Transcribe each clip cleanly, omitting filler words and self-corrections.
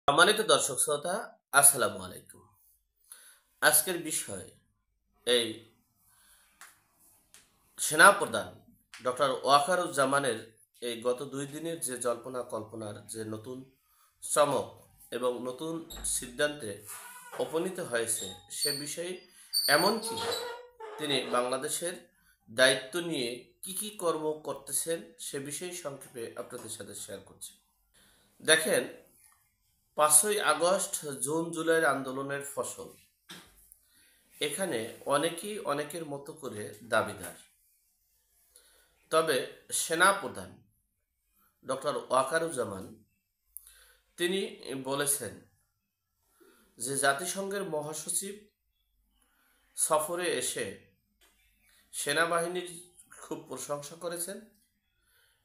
সম্মানিত দর্শক শ্রোতা, আসসালামু আলাইকুম। আজকের বিষয় এই সেনাপ্রধান ডক্টর ওয়াকারুজ্জামানের এই গত 2 দিনের যে জল্পনা কল্পনার যে নতুন চমক এবং নতুন সিদ্ধান্তে উপনীত হয়েছে সে বিষয়ে, এমনকি তিনি বাংলাদেশের দায়িত্ব নিয়ে কি কি কর্ম করতেছেন সে বিষয়ে সংক্ষেপে আপনাদের সাথে শেয়ার করছি। দেখেন, 5ই আগস্ট জুন জুলাইয়ের আন্দোলনের ফসল, এখানে অনেকেই অনেকের মতো করে দাবিদার। তবে সেনাপ্রধান ডক্টর ওয়াকারুজ্জামান তিনি বলেছেন যে জাতিসংঘের মহাসচিব সফরে এসে সেনাবাহিনীর খুব প্রশংসা করেছেন।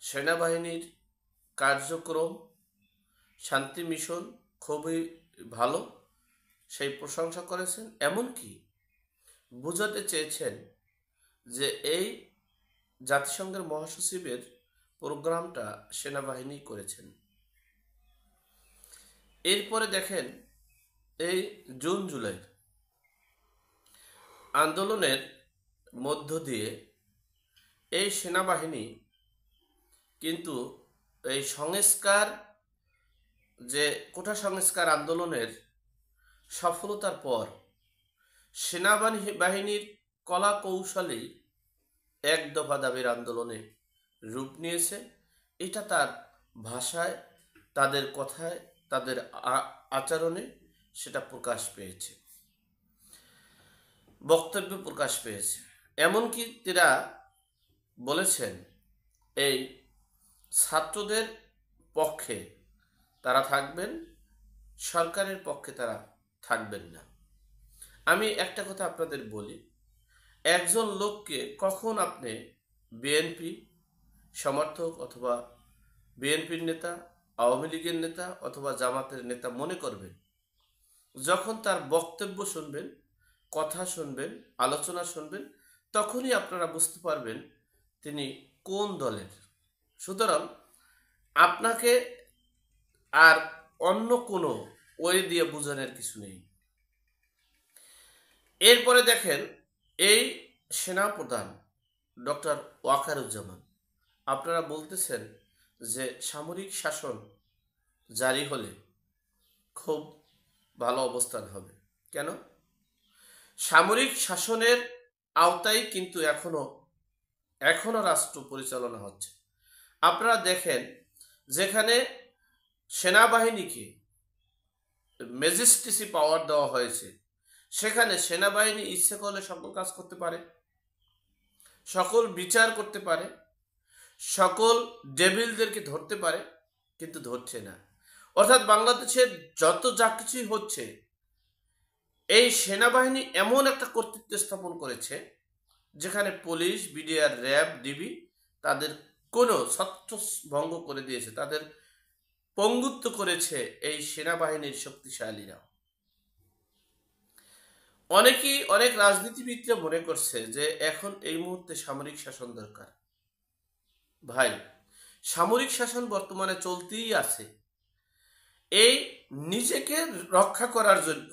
সেনাবাহিনীর কার্যক্রম, শান্তি মিশন খুবই ভালো, সেই প্রশংসা করেছেন। এমনকি বোঝাতে চেয়েছেন যে এই জাতিসংঘের মহাসচিবের প্রোগ্রামটা সেনাবাহিনী করেছেন। এরপরে দেখেন, এই জুন জুলাই আন্দোলনের মধ্য দিয়ে এই সেনাবাহিনী কিন্তু এই সংস্কার, যে কোটা সংস্কার আন্দোলনের সফলতার পর সেনাবাহিনীর কলা কৌশলী এক দফা দাবির আন্দোলনে রূপ নিয়েছে। এটা তার ভাষায়, তাদের কথায়, তাদের আচরণে সেটা প্রকাশ পেয়েছে, বক্তব্য প্রকাশ পেয়েছে। এমনকি তারা বলেছেন এই ছাত্রদের পক্ষে তারা থাকবেন, সরকারের পক্ষে তারা থাকবেন না। আমি একটা কথা আপনাদের বলি, একজন লোককে কখন আপনি বিএনপি সমর্থক অথবা বিএনপির নেতা, আওয়ামী লীগের নেতা অথবা জামাতের নেতা মনে করবেন? যখন তার বক্তব্য শুনবেন, কথা শুনবেন, আলোচনা শুনবেন, তখনই আপনারা বুঝতে পারবেন তিনি কোন দলের। সুতরাং আপনাকে আর অন্য কোনো ওয়ে দিয়ে বোঝানোর কিছু নেই। এরপরে দেখেন, এই সেনাপ্রধান ডক্টর ওয়াকারুজ্জামান, আপনারা বলতেছেন যে সামরিক শাসন জারি হলে খুব ভালো অবস্থান হবে। কেন? সামরিক শাসনের আওতায় কিন্তু এখনো রাষ্ট্র পরিচালনা হচ্ছে। আপনারা দেখেন, যেখানে সেনাবাহিনীকে ম্যাজিস্ট্রেসি পাওয়ার দেওয়া হয়েছে, সেখানে সেনাবাহিনী ইচ্ছে করলে সকল কাজ করতে পারে, সকল বিচার করতে পারে, সকল ডেভিলদেরকে ধরতে পারে, কিন্তু ধরছে না। অর্থাৎ বাংলাদেশের যত যা কিছুই হচ্ছে, এই সেনাবাহিনী এমন একটা কর্তৃত্ব স্থাপন করেছে যেখানে পুলিশ, বিডিআর, র্যাব, ডিবি তাদের কোনো ছত্রভঙ্গ করে দিয়েছে, তাদের পঙ্গুত্ব করেছে এই সেনাবাহিনীর শক্তিশালীরা। অনেক রাজনীতিবিদরা মনে করছে যে এখন এই মুহূর্তে সামরিক শাসন দরকার। ভাই, সামরিক শাসন বর্তমানে চলতেই আছে। এই নিজেকে রক্ষা করার জন্য